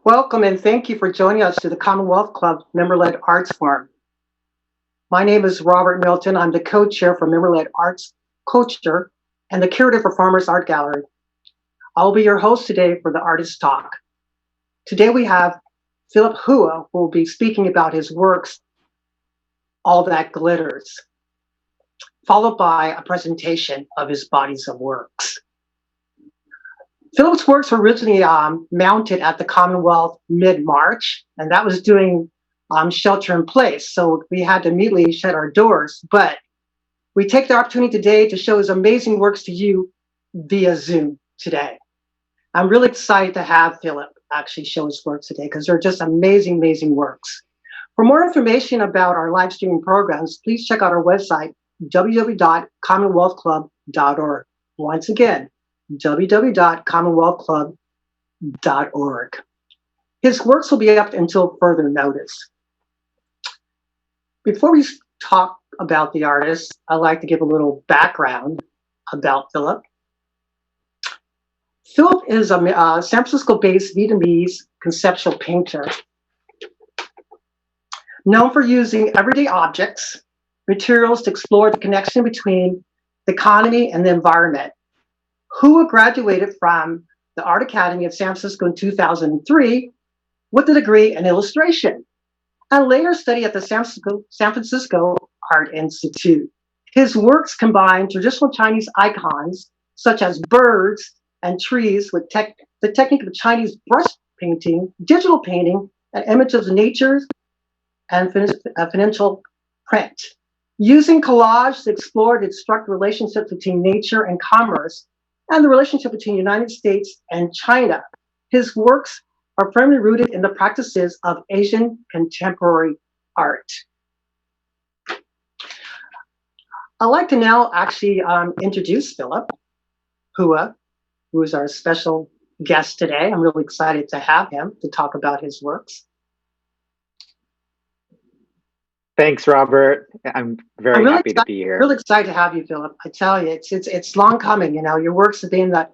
Welcome and thank you for joining us to the Commonwealth Club Member-Led Arts Forum. My name is Robert Milton. I'm the co-chair for Member-Led Arts Culture and the curator for Farmers Art Gallery. I'll be your host today for the Artist Talk. Today we have Philip Hua, who will be speaking about his works, All That Glitters, followed by a presentation of his bodies of works. Philip's works were originally mounted at the Commonwealth mid-March, and that was doing shelter in place. So we had to immediately shut our doors, but we take the opportunity today to show his amazing works to you via Zoom today. I'm really excited to have Philip actually show his works today because they're just amazing, amazing works. For more information about our live streaming programs, please check out our website, www.commonwealthclub.org. Once again, www.commonwealthclub.org. His works will be up until further notice. Before we talk about the artist, I'd like to give a little background about Philip. Philip is a San Francisco-based Vietnamese conceptual painter, known for using everyday objects, materials to explore the connection between the economy and the environment. Hua graduated from the Art Academy of San Francisco in 2003 with a degree in illustration, and later studied at the San Francisco Art Institute. His works combine traditional Chinese icons, such as birds and trees, with the technique of Chinese brush painting, digital painting, and images of nature and financial print. Using collage to explore the construct relationships between nature and commerce, and the relationship between the United States and China. His works are firmly rooted in the practices of Asian contemporary art. I'd like to now actually introduce Philip Hua, who is our special guest today. I'm really excited to have him to talk about his works. Thanks, Robert. I'm really happy to be here. Really excited to have you, Philip. I tell you, it's long coming. You know, your works have been at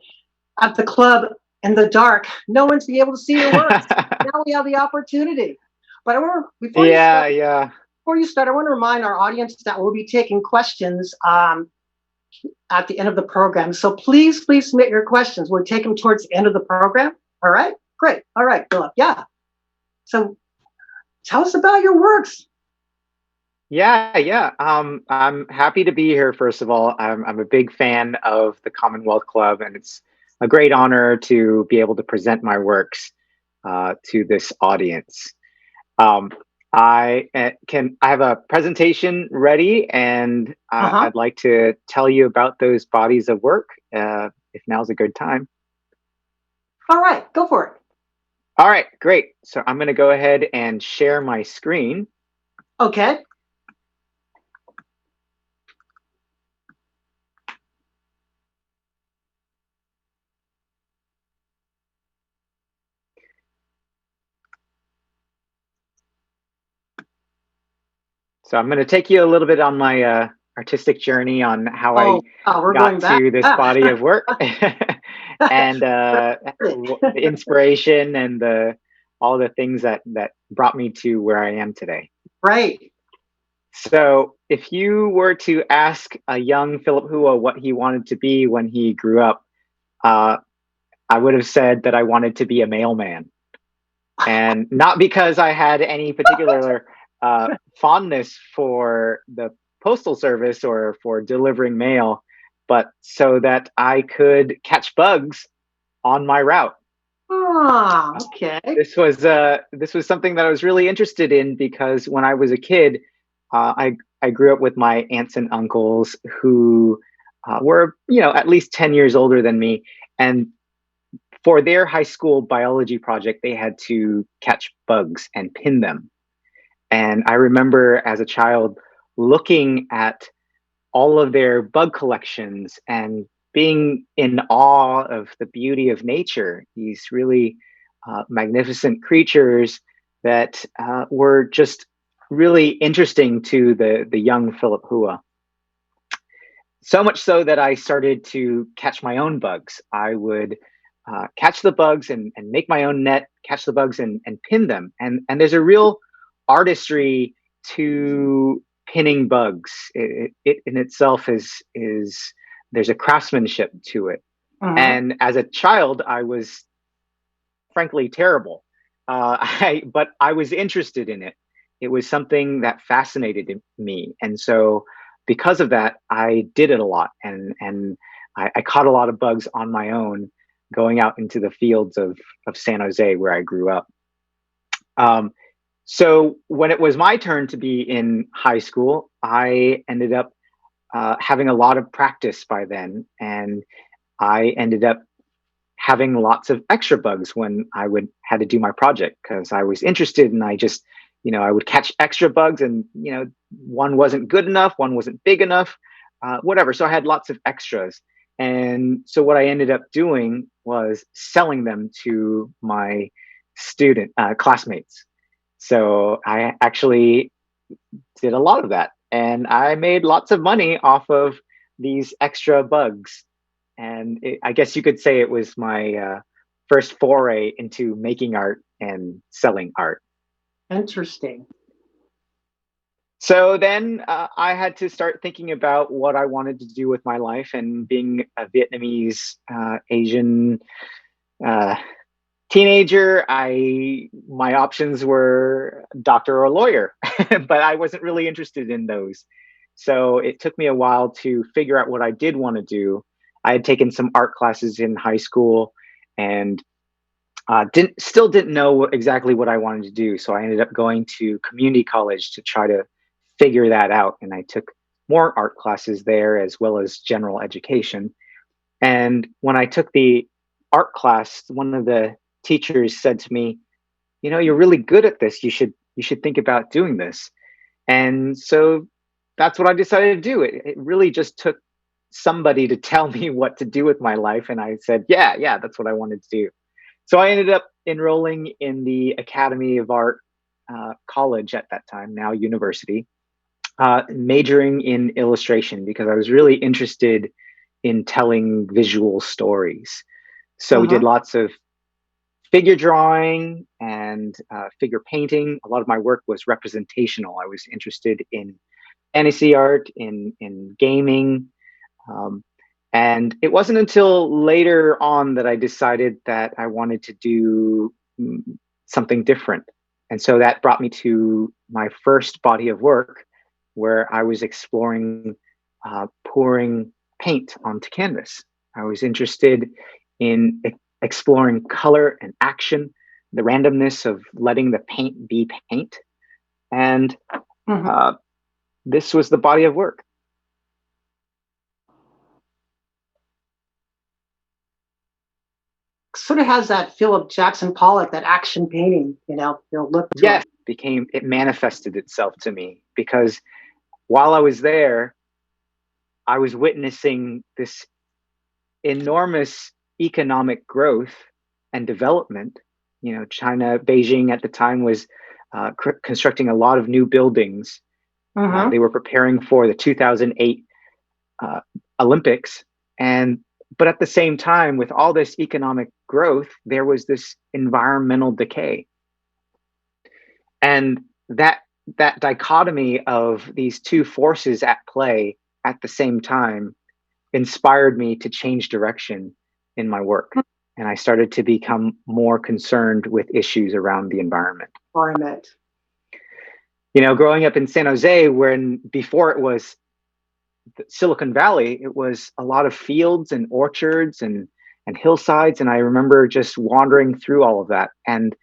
the club in the dark. No one's been able to see your works. Now we have the opportunity. But I want to before you start, I want to remind our audience that we'll be taking questions at the end of the program. So please submit your questions. We'll take them towards the end of the program. All right, great. All right, Philip. Yeah. So tell us about your works. Yeah. I'm happy to be here. First of all, I'm a big fan of the Commonwealth Club, and it's a great honor to be able to present my works to this audience. Um, I have a presentation ready, and Uh-huh. I'd like to tell you about those bodies of work. If now's a good time. All right, go for it. All right, great. So I'm going to go ahead and share my screen. Okay. So I'm going to take you a little bit on my artistic journey on how I We're got going back. to this body of work and the inspiration and all the things that brought me to where I am today. Right. So if you were to ask a young Philip Hua what he wanted to be when he grew up, uh, I would have said that I wanted to be a mailman. And not because I had any particular fondness for the postal service or for delivering mail, but so that I could catch bugs on my route. Okay. This was something that I was really interested in because when I was a kid, I grew up with my aunts and uncles who were at least 10 years older than me, and for their high school biology project, they had to catch bugs and pin them. And I remember as a child looking at all of their bug collections and being in awe of the beauty of nature, these really magnificent creatures that were just really interesting to the young Philip Hua. So much so that I started to catch my own bugs. I would catch the bugs and make my own net, catch the bugs and pin them. And there's a real artistry to pinning bugs. It in itself is there's a craftsmanship to it. Uh-huh. And as a child, I was frankly terrible. But I was interested in it. It was something that fascinated me, and so because of that, I did it a lot, and I caught a lot of bugs on my own, going out into the fields of San Jose where I grew up. Um, so when it was my turn to be in high school, I ended up having a lot of practice by then, and I ended up having lots of extra bugs when I would had to do my project because I was interested and I just, I would catch extra bugs and, one wasn't good enough, one wasn't big enough, whatever. So I had lots of extras. And so what I ended up doing was selling them to my classmates. So I actually did a lot of that and I made lots of money off of these extra bugs. And I guess you could say it was my first foray into making art and selling art. Interesting. So then I had to start thinking about what I wanted to do with my life. And being a Vietnamese Asian teenager, my options were doctor or lawyer, but I wasn't really interested in those. So it took me a while to figure out what I did want to do. I had taken some art classes in high school and didn't know exactly what I wanted to do. So I ended up going to community college to try to figure that out. And I took more art classes there as well as general education. And when I took the art class, one of the teachers said to me, you're really good at this. You should think about doing this. And so that's what I decided to do. It really just took somebody to tell me what to do with my life. And I said, yeah, that's what I wanted to do. So I ended up enrolling in the Academy of Art college at that time, now university, majoring in illustration because I was really interested in telling visual stories. So we did Uh-huh. lots of figure drawing and figure painting. A lot of my work was representational. I was interested in fantasy art, in gaming, Um, and it wasn't until later on that I decided that I wanted to do something different. And so that brought me to my first body of work where I was exploring pouring paint onto canvas. I was interested in exploring color and action, the randomness of letting the paint be paint. And uh, this was the body of work. Sort of has that feel of Jackson Pollock, that action painting, look to Yes, it. it manifested itself to me because while I was there, I was witnessing this enormous economic growth and development. You know, China, Beijing at the time was constructing a lot of new buildings. They were preparing for the 2008 Olympics, but at the same time, with all this economic growth, there was this environmental decay, and that dichotomy of these two forces at play at the same time inspired me to change direction in my work. And I started to become more concerned with issues around the environment. You know, growing up in San Jose, when before it was Silicon Valley, it was a lot of fields and orchards and hillsides. And I remember just wandering through all of that. And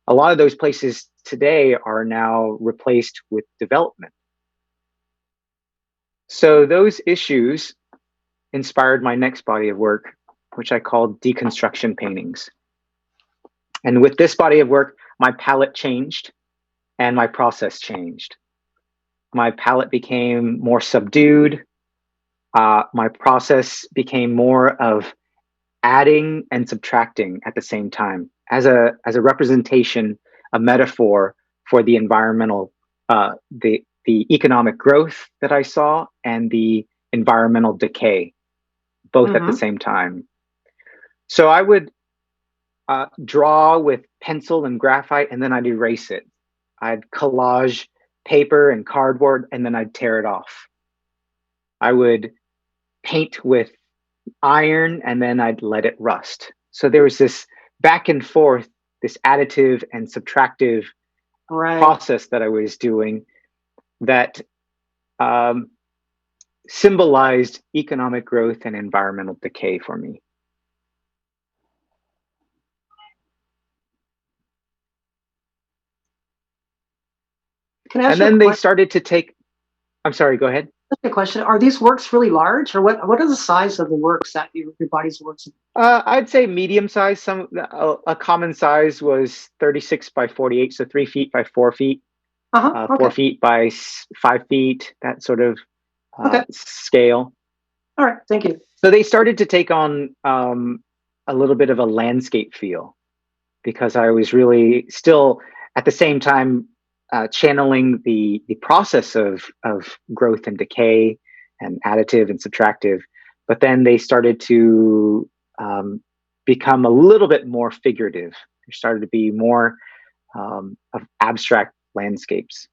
a lot of those places today are now replaced with development. So those issues inspired my next body of work, which I called deconstruction paintings. And with this body of work, my palette changed and my process changed. My palette became more subdued. My process became more of adding and subtracting at the same time as a representation, a metaphor for the environmental, the economic growth that I saw and the environmental decay, both at the same time. So I would draw with pencil and graphite, and then I'd erase it. I'd collage paper and cardboard, and then I'd tear it off. I would paint with iron, and then I'd let it rust. So there was this back and forth, this additive and subtractive process that I was doing that symbolized economic growth and environmental decay for me. And then they started to take, I'm sorry, go ahead. That's a question. Are these works really large, or what are the size of the works that your body's works? I'd say medium size. A common size was 36 by 48, so 3 feet by 4 feet, 4 feet by 5 feet, that sort of scale. All right, thank you. So they started to take on a little bit of a landscape feel because I was really still at the same time channeling the process of growth and decay and additive and subtractive, but then they started to become a little bit more figurative. There started to be more of abstract landscapes.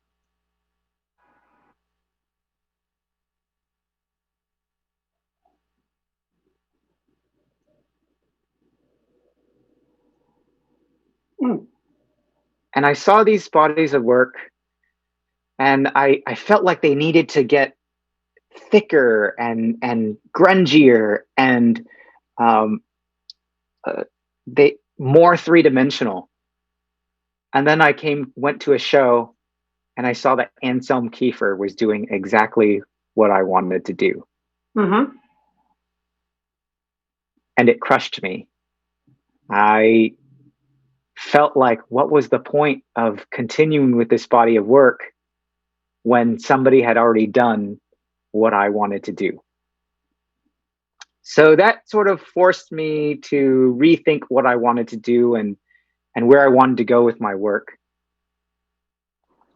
And I saw these bodies of work, and I felt like they needed to get thicker and grungier and they more three-dimensional. And then I went to a show, and I saw that Anselm Kiefer was doing exactly what I wanted to do. And it crushed me. I felt like, what was the point of continuing with this body of work when somebody had already done what I wanted to do? So that sort of forced me to rethink what I wanted to do and where I wanted to go with my work.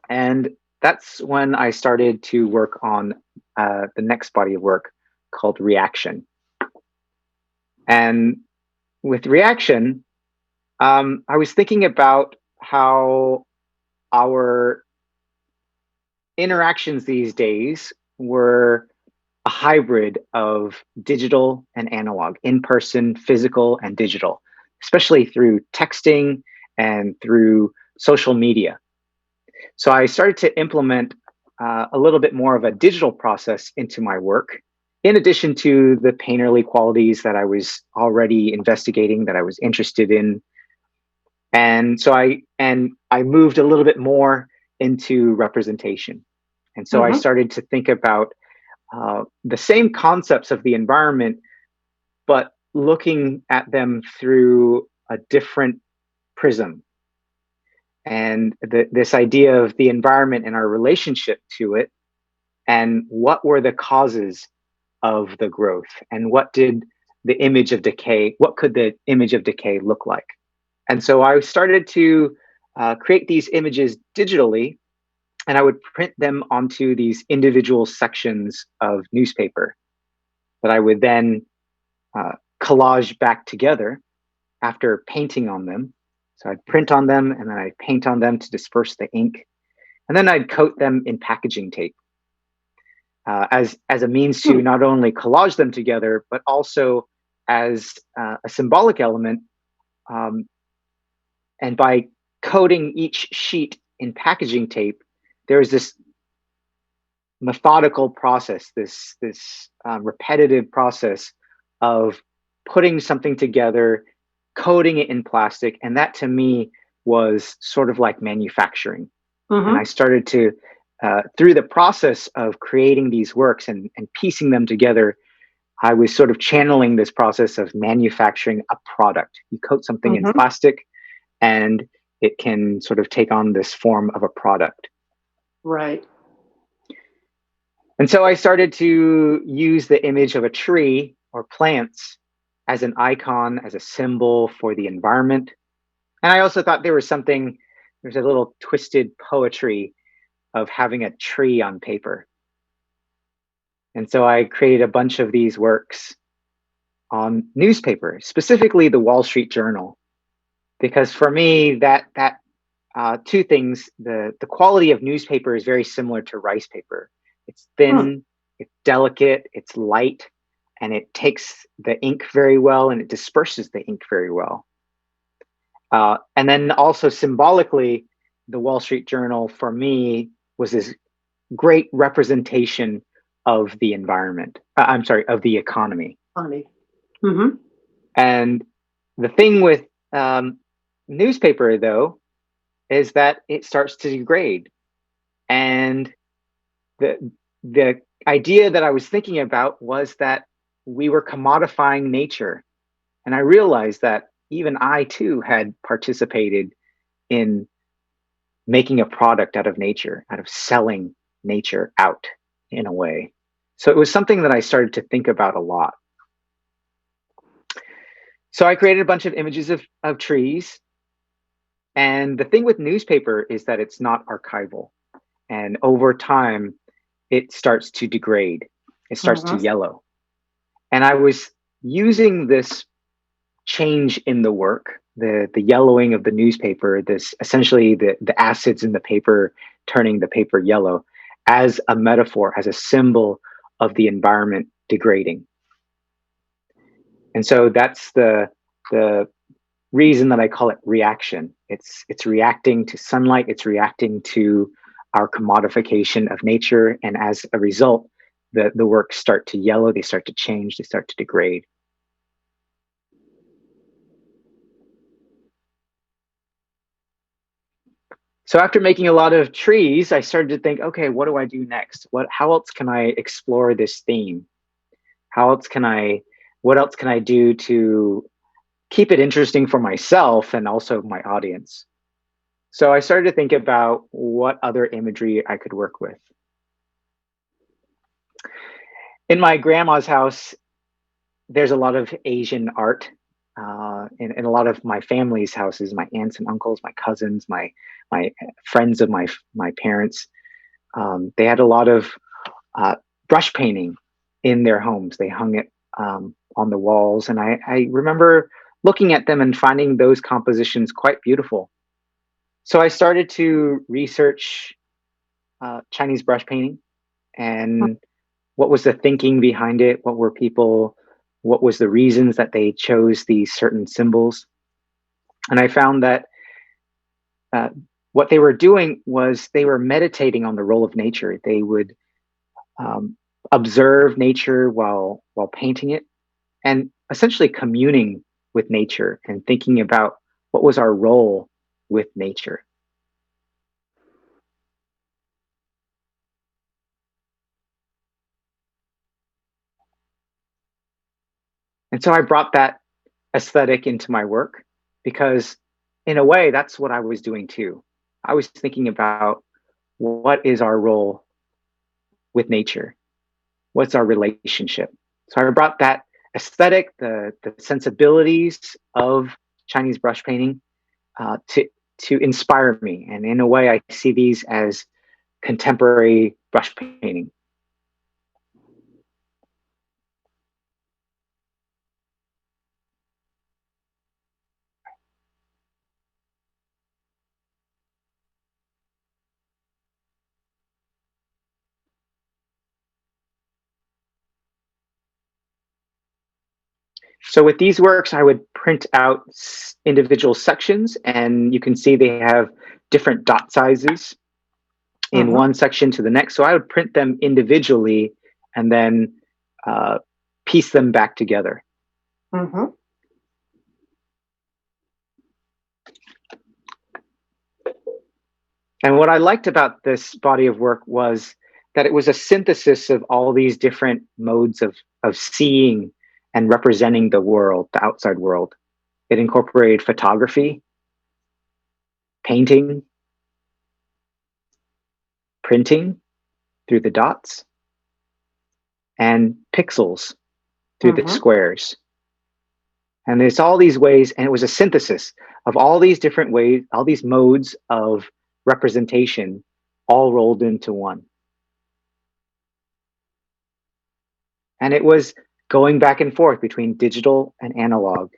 And that's when I started to work on the next body of work called Reaction. And with Reaction, I was thinking about how our interactions these days were a hybrid of digital and analog, in person, physical, and digital, especially through texting and through social media. So I started to implement a little bit more of a digital process into my work, in addition to the painterly qualities that I was already investigating, that I was interested in. And so I moved a little bit more into representation. And so I Mm-hmm. started to think about the same concepts of the environment, but looking at them through a different prism. And this idea of the environment and our relationship to it, and what were the causes of the growth, and what could the image of decay look like? And so I started to create these images digitally, and I would print them onto these individual sections of newspaper that I would then collage back together after painting on them. So I'd print on them, and then I'd paint on them to disperse the ink. And then I'd coat them in packaging tape as a means to not only collage them together, but also as a symbolic element. And by coating each sheet in packaging tape, there is this methodical process, this repetitive process of putting something together, coating it in plastic, and that to me was sort of like manufacturing. Mm-hmm. And I started to, through the process of creating these works and piecing them together, I was sort of channeling this process of manufacturing a product. You coat something in Mm-hmm. plastic, and it can sort of take on this form of a product. Right. And so I started to use the image of a tree or plants as an icon, as a symbol for the environment. And I also thought there's a little twisted poetry of having a tree on paper. And so I created a bunch of these works on newspaper, specifically the Wall Street Journal, because for me, that two things: the quality of newspaper is very similar to rice paper. It's thin, it's delicate, it's light, and it takes the ink very well, and it disperses the ink very well. And then also symbolically, the Wall Street Journal for me was this great representation of the environment. I'm sorry, of the economy. Funny. Mm-hmm. And the thing with newspaper, though, is that it starts to degrade. And the idea that I was thinking about was that we were commodifying nature. And I realized that even I too had participated in making a product out of nature, out of selling nature out in a way. So it was something that I started to think about a lot. So I created a bunch of images of trees. And the thing with newspaper is that it's not archival. And over time, it starts to degrade. It starts to yellow. And I was using this change in the work, the yellowing of the newspaper, this essentially the acids in the paper turning the paper yellow, as a metaphor, as a symbol of the environment degrading. And so that's the reason that I call it reaction. It's reacting to sunlight, it's reacting to our commodification of nature, and as a result, the works start to yellow, they start to change, they start to degrade. So after making a lot of trees, I started to think, okay, what do I do next? How else can I explore this theme? What else can I do to keep it interesting for myself and also my audience? So I started to think about what other imagery I could work with. In my grandma's house, there's a lot of Asian art. In a lot of my family's houses, my aunts and uncles, my cousins, my friends of my parents, they had a lot of brush painting in their homes. They hung it on the walls, and I remember looking at them and finding those compositions quite beautiful. So I started to research Chinese brush painting and what was the thinking behind it? What was the reasons that they chose these certain symbols? And I found that what they were doing was they were meditating on the role of nature. They would observe nature while painting it, and essentially communing with nature and thinking about what was our role with nature. And so I brought that aesthetic into my work because, in a way, that's what I was doing too. I was thinking about what is our role with nature? What's our relationship? So I brought that aesthetic, the sensibilities of Chinese brush painting to inspire me. And in a way, I see these as contemporary brush painting. So with these works, I would print out individual sections, and you can see they have different dot sizes in one section to the next. So I would print them individually and then piece them back together. Mm-hmm. And what I liked about this body of work was that it was a synthesis of all these different modes of seeing and representing the world, the outside world. It incorporated photography, painting, printing through the dots, and pixels through the squares. And there's all these ways, and it was a synthesis of all these different ways, all these modes of representation, all rolled into one. And it was going back and forth between digital and analog.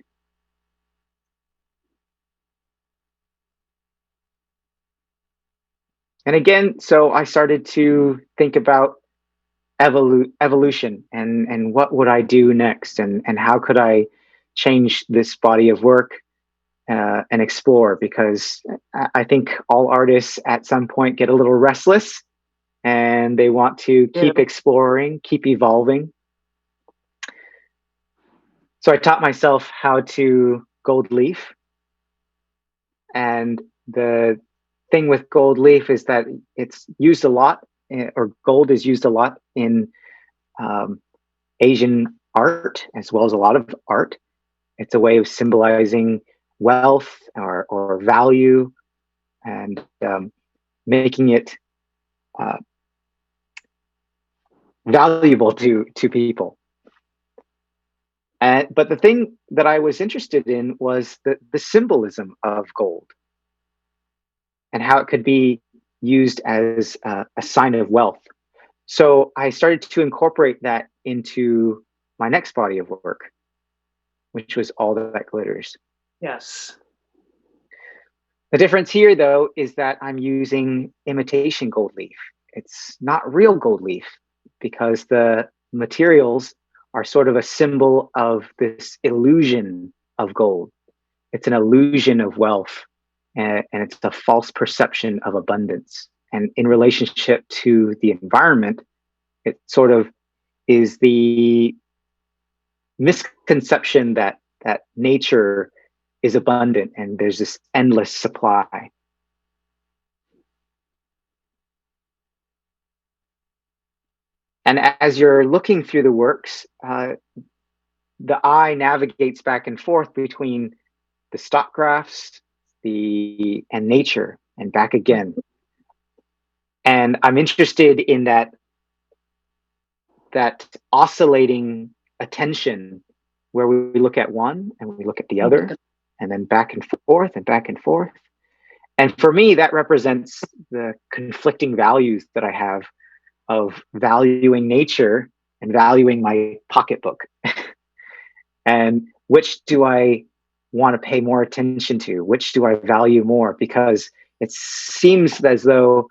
And again, so I started to think about evolution and what would I do next, and how could I change this body of work and explore, because I think all artists at some point get a little restless and they want to keep exploring, keep evolving. So I taught myself how to gold leaf. And the thing with gold leaf is that it's used a lot, or gold is used a lot in Asian art, as well as a lot of art. It's a way of symbolizing wealth or value, and making it valuable to people. But the thing that I was interested in was the symbolism of gold and how it could be used as a sign of wealth. So I started to incorporate that into my next body of work, which was All That Glitters. Yes. The difference here, though, is that I'm using imitation gold leaf. It's not real gold leaf, because the materials are sort of a symbol of this illusion of gold. It's an illusion of wealth, and it's a false perception of abundance. And in relationship to the environment, it sort of is the misconception that nature is abundant and there's this endless supply. And as you're looking through the works, the eye navigates back and forth between the stock graphs, and nature, and back again. And I'm interested in that oscillating attention, where we look at one and we look at the other, and then back and forth and back and forth. And for me, that represents the conflicting values that I have of valuing nature and valuing my pocketbook. And which do I want to pay more attention to? Which do I value more? Because it seems as though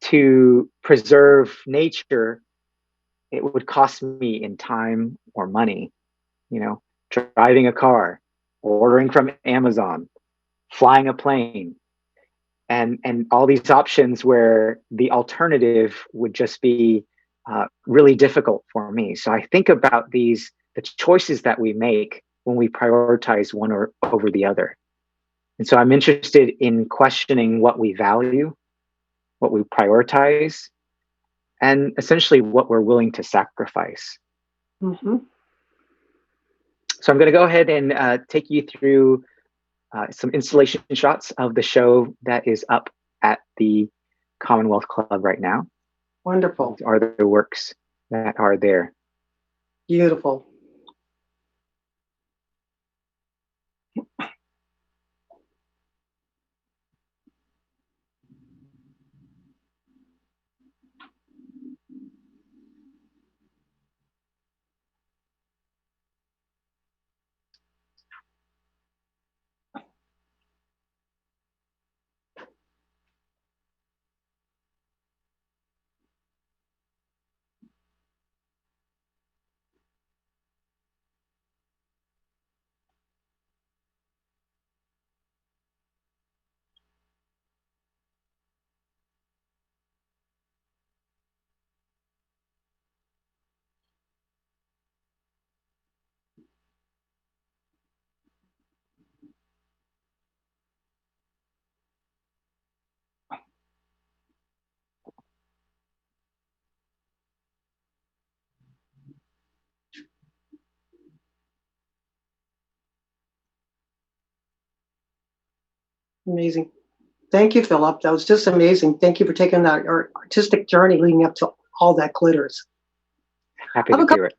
to preserve nature it would cost me in time or money, you know, driving a car, ordering from Amazon, flying a plane, and all these options where the alternative would just be really difficult for me. So I think about the choices that we make when we prioritize one or over the other. And so I'm interested in questioning what we value, what we prioritize, and essentially what we're willing to sacrifice. Mm-hmm. So I'm going to go ahead and take you through some installation shots of the show that is up at the Commonwealth Club right now. Wonderful. These are the works that are there. Beautiful. Amazing. Thank you, Philip. That was just amazing. Thank you for taking that artistic journey leading up to all that glitters. Happy to do it.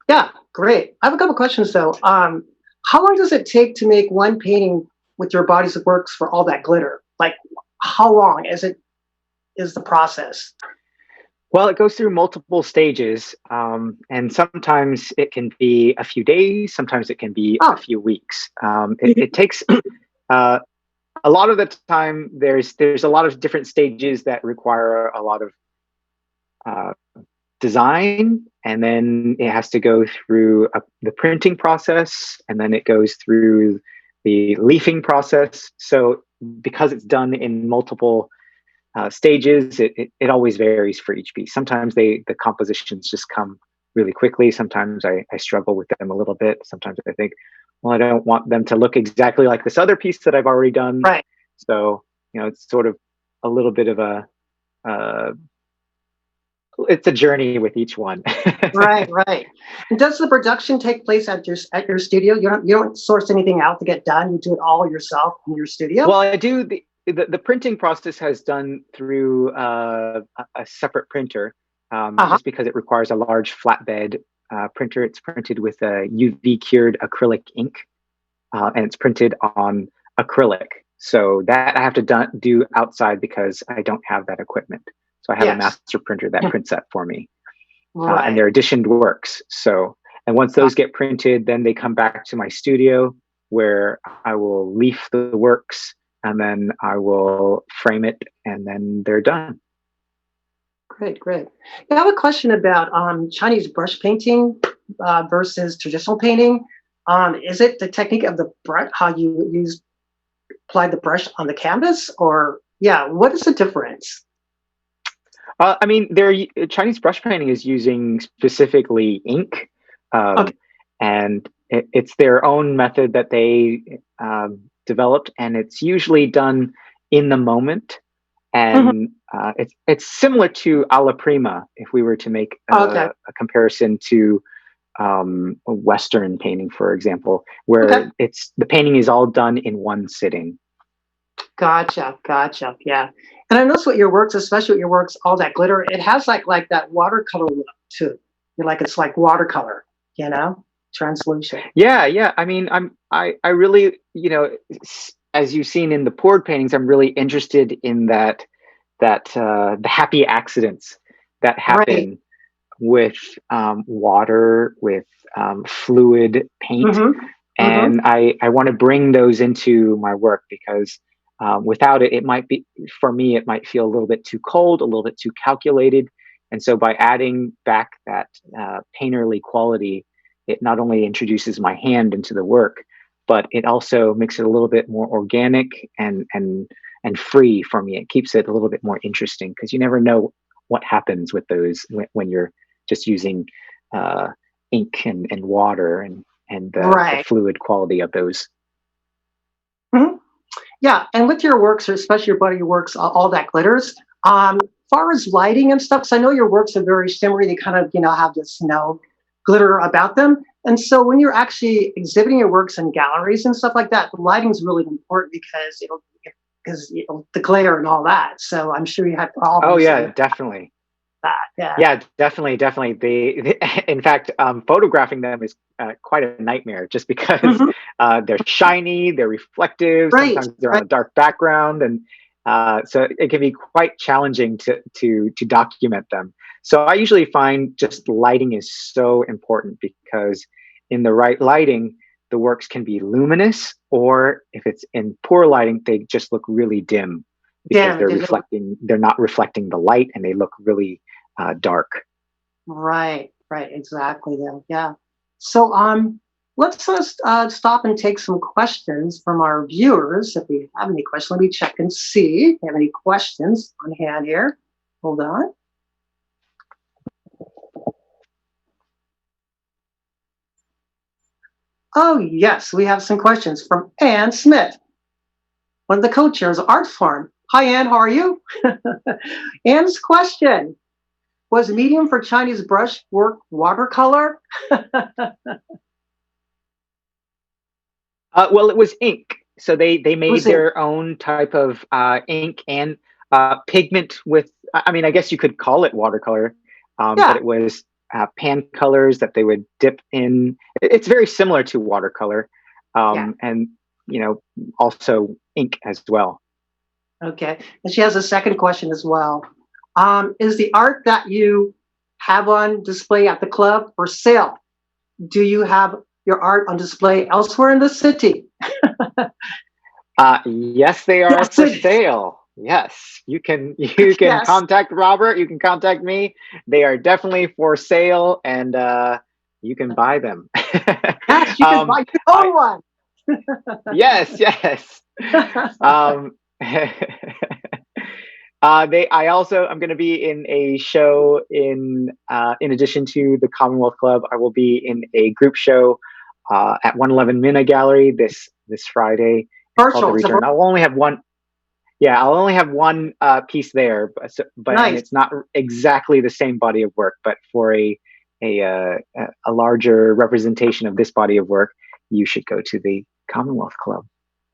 Yeah, great. I have a couple questions though. How long does it take to make one painting with your bodies of works for all that glitter? Like, how long is the process? Well, it goes through multiple stages, and sometimes it can be a few days, sometimes it can be a few weeks. It takes a lot of the time. There's a lot of different stages that require a lot of design, and then it has to go through the printing process, and then it goes through the leafing process. So because it's done in multiple stages, it always varies for each piece. Sometimes the compositions just come really quickly. Sometimes I struggle with them a little bit. Sometimes I think, well, I don't want them to look exactly like this other piece that I've already done. Right. So, it's sort of a little bit of it's a journey with each one. Right. And does the production take place at your studio? You don't source anything out to get done. You do it all yourself in your studio? Well, I do. The printing process has done through a separate printer, just because it requires a large flatbed printer. It's printed with a UV cured acrylic ink, and it's printed on acrylic. So that I have to do outside because I don't have that equipment. So I have a master printer that prints that for me, and they're editioned works. So, and once those get printed, then they come back to my studio where I will leaf the works, and then I will frame it, and then they're done. Great. I have a question about Chinese brush painting versus traditional painting. Is it the technique of the brush, how you apply the brush on the canvas, or what is the difference? I mean, Chinese brush painting is using specifically ink, and it's their own method that they developed, and it's usually done in the moment. And it's similar to alla prima if we were to make a comparison to a Western painting, for example, where the painting is all done in one sitting. Gotcha. Yeah. And I noticed with your works, especially with your works, all that glitter, it has like that watercolor look too. It's like watercolor, translucent. Yeah. I mean, I really, as you've seen in the poured paintings, I'm really interested in that the happy accidents that happen with water, with fluid paint. And I want to bring those into my work because without it, it might feel a little bit too cold, a little bit too calculated. And so by adding back that painterly quality, it not only introduces my hand into the work, but it also makes it a little bit more organic and free for me. It keeps it a little bit more interesting because you never know what happens with those when you're just using ink and water and the Right. fluid quality of those. Mhm. Yeah, and with your works, or especially your body of works, all that glitters. Far as lighting and stuff, because I know your works are very shimmery. They kind of, have this, glitter about them. And so when you're actually exhibiting your works in galleries and stuff like that, the lighting is really important because the glare and all that. So I'm sure you had Oh problems yeah, with definitely. that. Yeah. Yeah, definitely. In fact, photographing them is quite a nightmare, just because Mhm. they're shiny, they're reflective. Right. Sometimes they're on Right. a dark background, and so it can be quite challenging to document them. So I usually find just lighting is so important because in the right lighting, the works can be luminous, or if it's in poor lighting, they just look really dim because Damn. Did it. they're not reflecting the light, and they look really dark. Right. Right. Exactly. Then. Yeah. So let's just stop and take some questions from our viewers. If we have any questions, let me check and see if we have any questions on hand here. Hold on. Oh, yes, we have some questions from Ann Smith, one of the co-chairs of Art Farm. Hi, Ann, how are you? Ann's question: was medium for Chinese brush work watercolor? Well, it was ink, so they Was made it? their own type of ink and pigment with. I mean, I guess you could call it watercolor, but Yeah, it was pan colors that they would dip in. It's very similar to watercolor, yeah. and you know, also ink as well. Okay. And she has a second question as well. Is the art that you have on display at the club for sale? Do you have your art on display elsewhere in the city? Yes, they are Yes, for it is. sale. Yes, you can Yes. contact Robert. You can contact me. They are definitely for sale, and you can buy them. Yes, you can um, buy your I own one. yes, yes. Um, I'm going to be in a show in addition to the Commonwealth Club. I will be in a group show at 111 Minna Gallery this Friday. It's called The Virtual. It's a Return. I'll only have one. Yeah, I'll only have one piece there, but and nice. it's not exactly the same body of work. But for a larger representation of this body of work, you should go to the Commonwealth Club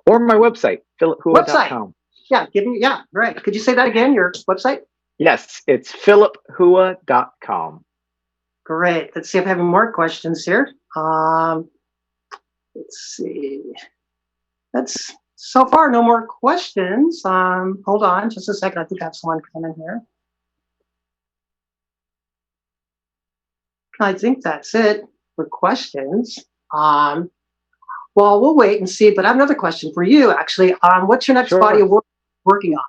or my website, Website. philiphua.com. Yeah, give me, yeah, right. Could you say that again? Your website? Yes, it's philiphua.com. Great. Let's see if I have any more questions here. Let's see. That's so far no more questions. Hold on just a second. I think I have someone coming here. I think that's it for questions. Um, well, we'll wait and see. But I have another question for you, actually. What's your next body Sure. of work working on?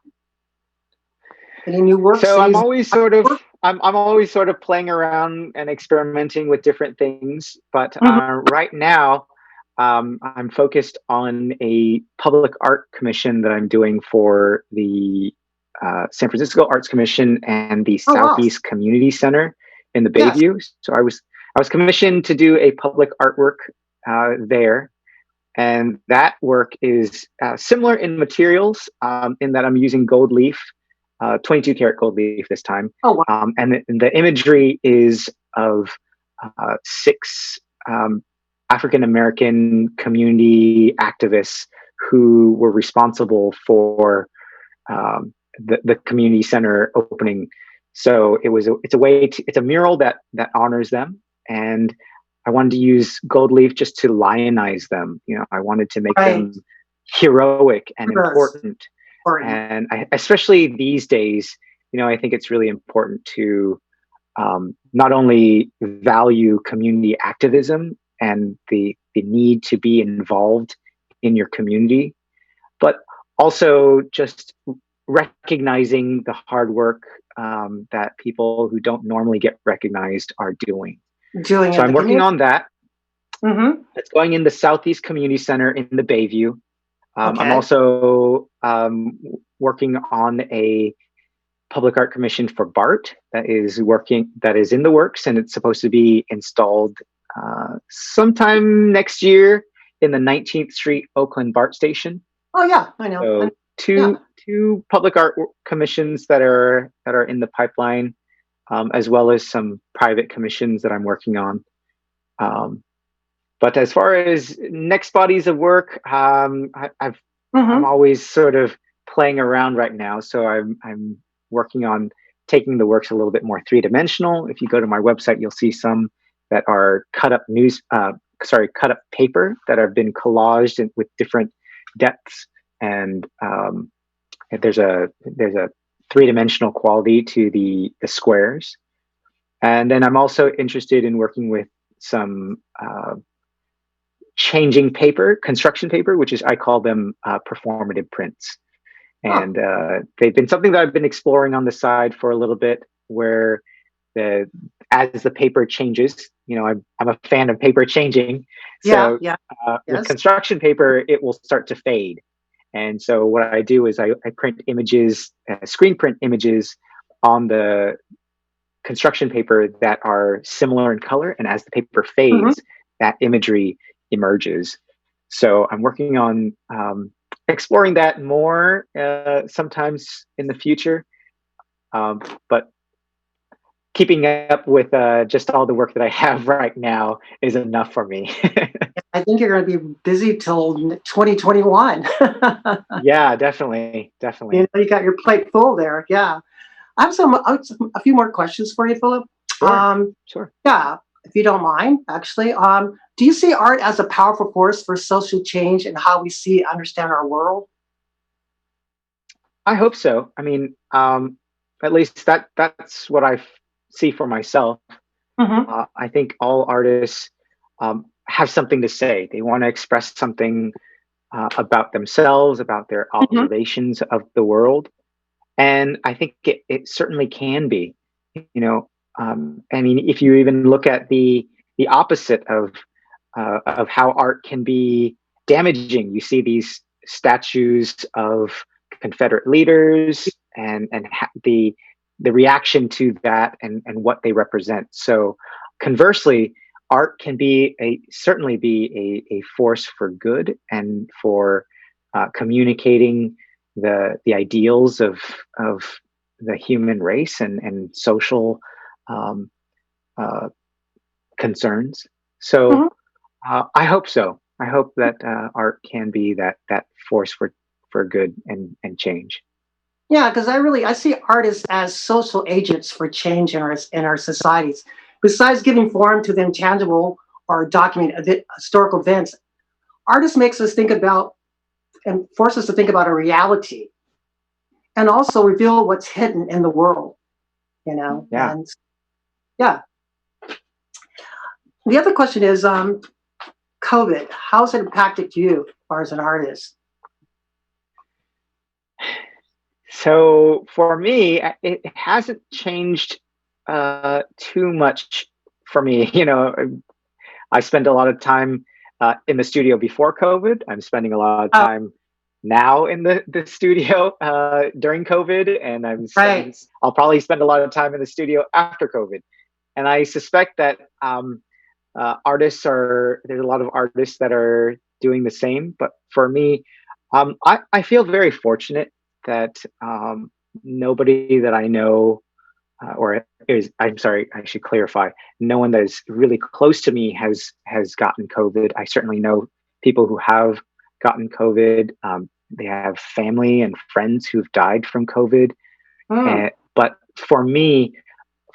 Any new works? So Any work? I'm always sort of playing around and experimenting with different things. But Mhm. right now, I'm focused on a public art commission that I'm doing for the San Francisco Arts Commission and the Oh, wow. Southeast Community Center in the Yes. Bayview. So I was commissioned to do a public artwork there, and that work is similar in materials, in that I'm using gold leaf, 22 karat gold leaf this time, Oh, wow. and the imagery is of six African American community activists who were responsible for the community center opening. So it's a mural that honors them, and I wanted to use gold leaf just to lionize them. I wanted to make Right. them heroic and Yes. important. Important. And especially these days, I think it's really important to not only value community activism and the need to be involved in your community, but also just recognizing the hard work that people who don't normally get recognized are doing. Doing So in I'm the working community. on that. Mm-hmm. It's going in the Southeast Community Center in the Bayview. I'm Okay. also working on a public art commission for BART that is in the works, and it's supposed to be installed sometime next year in the 19th Street Oakland BART station. Oh yeah, I know. So Yeah. two public art commissions that are in the pipeline, as well as some private commissions that I'm working on. But as far as next bodies of work, I'm Mm-hmm. always sort of playing around right now. So I'm working on taking the works a little bit more three-dimensional. If you go to my website, you'll see some that are cut up paper that have been collaged with different depths, and there's a three-dimensional quality to the squares. And then I'm also interested in working with some changing paper, construction paper, which is, I call them performative prints. Oh, And they've been something that I've been exploring on the side for a little bit, where as the paper changes, I'm a fan of paper changing. yeah, So yeah, with yes. construction paper, it will start to fade. And so what I do is I print images, screen print images on the construction paper that are similar in color. And as the paper Mm-hmm. fades, that imagery emerges. So I'm working on exploring that more sometimes in the future. But keeping up with just all the work that I have right now is enough for me. I think you're going to be busy till 2021. Yeah, definitely, definitely. You got your plate full there. Yeah. I have a few more questions for you, Philip. Sure, sure. Yeah, if you don't mind, actually. Do you see art as a powerful force for social change and how we see, understand our world? I hope so. I mean, at least that's what I see for myself. Mm-hmm. I think all artists have something to say. They want to express something about themselves, about their Mm-hmm. observations of the world, and I think it certainly can be. I mean, if you even look at the opposite of how art can be damaging, you see these statues of Confederate leaders, and the reaction to that, and what they represent. So conversely, art can certainly be a force for good, and for communicating the ideals of the human race, and social um, uh, concerns. So Mm-hmm. I hope so. I hope that art can be that force for good and change. Yeah, because I see artists as social agents for change in our societies. Besides giving form to the intangible or document historical events, artists makes us think about and force us to think about a reality, and also reveal what's hidden in the world. Yeah. And yeah. The other question is, COVID. How's it impacted you, as far as an artist? So for me, it hasn't changed too much for me. I spent a lot of time in the studio before COVID. I'm spending a lot of Oh, time now in the studio during COVID, and right. I'll probably spend a lot of time in the studio after COVID. And I suspect that there's a lot of artists that are doing the same. But for me, I feel very fortunate that nobody that I know, I'm sorry, I should clarify, no one that is really close to me has gotten COVID. I certainly know people who have gotten COVID. They have family and friends who've died from COVID. Mm, But for me,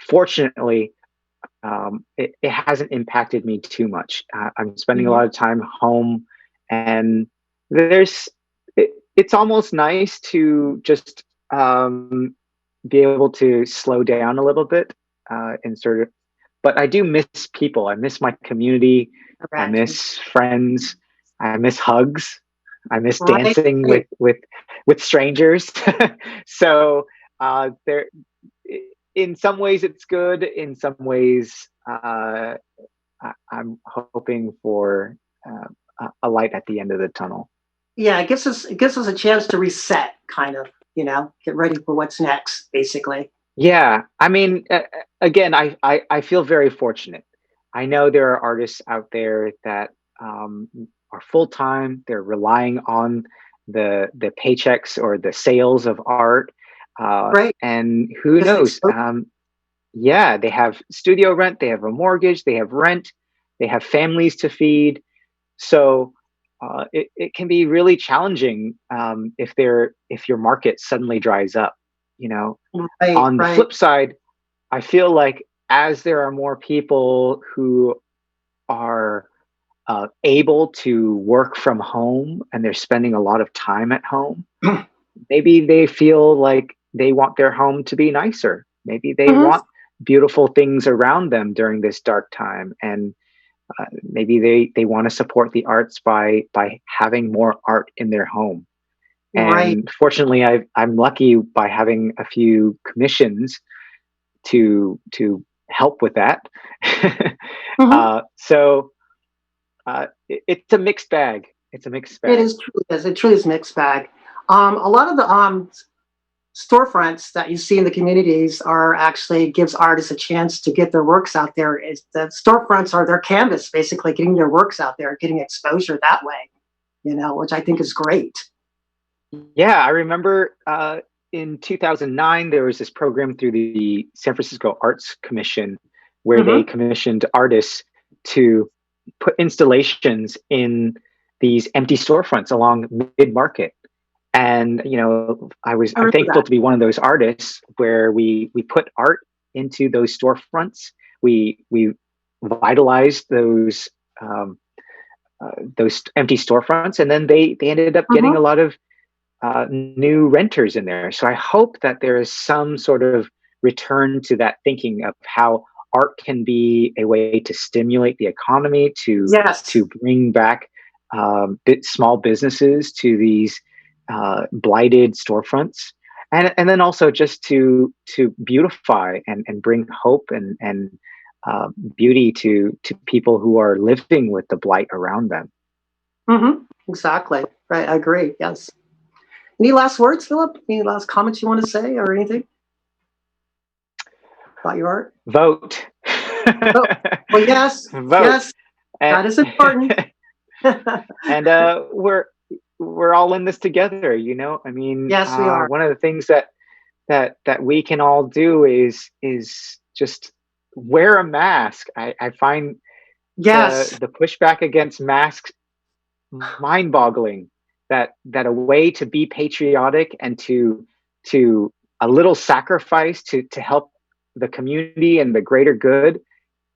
fortunately, it hasn't impacted me too much. I'm spending a mhm. lot of time home, and there's it's almost nice to just be able to slow down a little bit, and sort of. But I do miss people. I miss my community. I Imagine. miss friends. I miss hugs. I miss Right. dancing Right. with with strangers. So there, in some ways it's good. In some ways, I'm hoping for a light at the end of the tunnel. Yeah, it gives us a chance to reset, kind of, get ready for what's next, basically. Yeah, I mean, again, I feel very fortunate. I know there are artists out there that are full time. They're relying on the paychecks or the sales of art, Right. and who Just knows? exposure. Yeah, they have studio rent, they have a mortgage, they have rent, they have families to feed. So it can be really challenging if your market suddenly dries up. You know, Right, on the right. flip side, I feel like as there are more people who are able to work from home and they're spending a lot of time at home, maybe they feel like they want their home to be nicer. Maybe they Mhm. want beautiful things around them during this dark time, and maybe they want to support the arts by having more art in their home. Right. And fortunately, I'm lucky by having a few commissions to help with that. Mhm. So it's a mixed bag. It's a mixed It bag. is true. It truly is a mixed bag. A lot of the storefronts that you see in the communities are actually gives artists a chance to get their works out there. Is the storefronts are their canvas, basically getting their works out there, getting exposure that way. Which I think is great. Yeah, I remember in 2009 there was this program through the San Francisco Arts Commission where they Hmm. commissioned artists to put installations in these empty storefronts along mid market. And I I'm remember thankful that. to be one of those artists where we put art into those storefronts. We vitalized um, those empty storefronts, and then they ended up getting a Hmm. lot of new renters in there. So I hope that there is some sort of return to that thinking of how art can be a way to stimulate the economy, Yes. to bring back small businesses to these blighted storefronts, and then also just to beautify and bring hope and beauty to people who are living with the blight around them. Hmm. Exactly. Right. I agree. Yes. Any last words, Philip? Any last comments you want to say or anything about your art? Vote. Oh, well, yes, Vote. yes, And that is important. and we're all in this together, I mean, Yes, we are. one of the things that we can all do is just wear a mask. I find Yes, the pushback against masks mind-boggling, that a way to be patriotic and to a little sacrifice to help the community and the greater good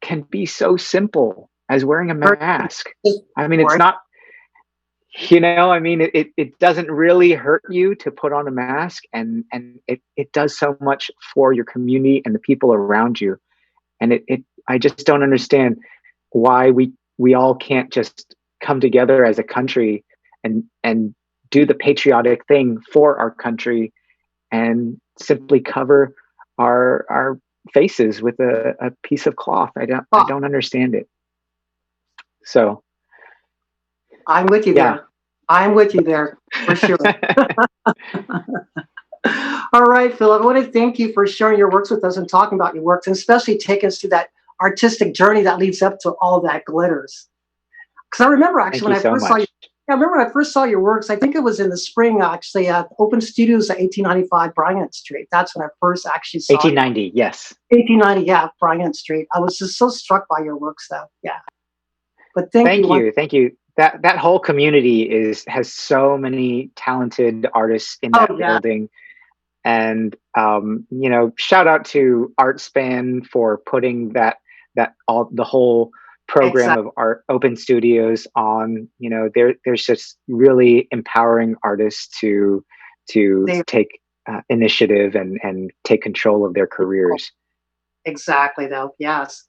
can be so simple as wearing a very mask. I mean, it's important. not, I mean, it doesn't really hurt you to put on a mask, and it does so much for your community and the people around you. And I just don't understand why we all can't just come together as a country and do the patriotic thing for our country and simply cover our faces with a piece of cloth. I Oh, don't understand it. So I'm with you yeah. there. I'm with you there for sure. All right, Philip, I want to thank you for sharing your works with us and talking about your works, and especially take us through that artistic journey that leads up to all that glitters. Because I remember Thank actually you when I so first saw you. much. Yeah, I remember when I first saw your works. I think it was in the spring, actually, at Open Studios at 1895 Bryant Street. That's when I first actually saw you. 1890, yes. 1890, yeah, Bryant Street. I was just so struck by your works, though. Yeah, but thank you. Thank you. Thank you. That whole community has so many talented artists in Oh that yeah, building. And shout out to Artspan for putting the whole program exactly. of art open studios on. There's just really empowering artists to They take initiative and take control of their careers. exactly though. Yes.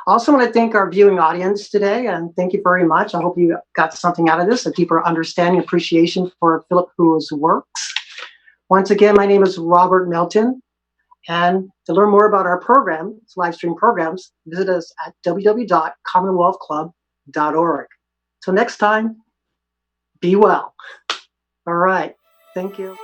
I also want to thank our viewing audience today, and thank you very much. I hope you got something out of this, a deeper understanding, appreciation for Philip Hu's works. Once again, my name is Robert Melton. And to learn more about our program, live stream programs, visit us at www.commonwealthclub.org. Till next time, be well. All right. Thank you.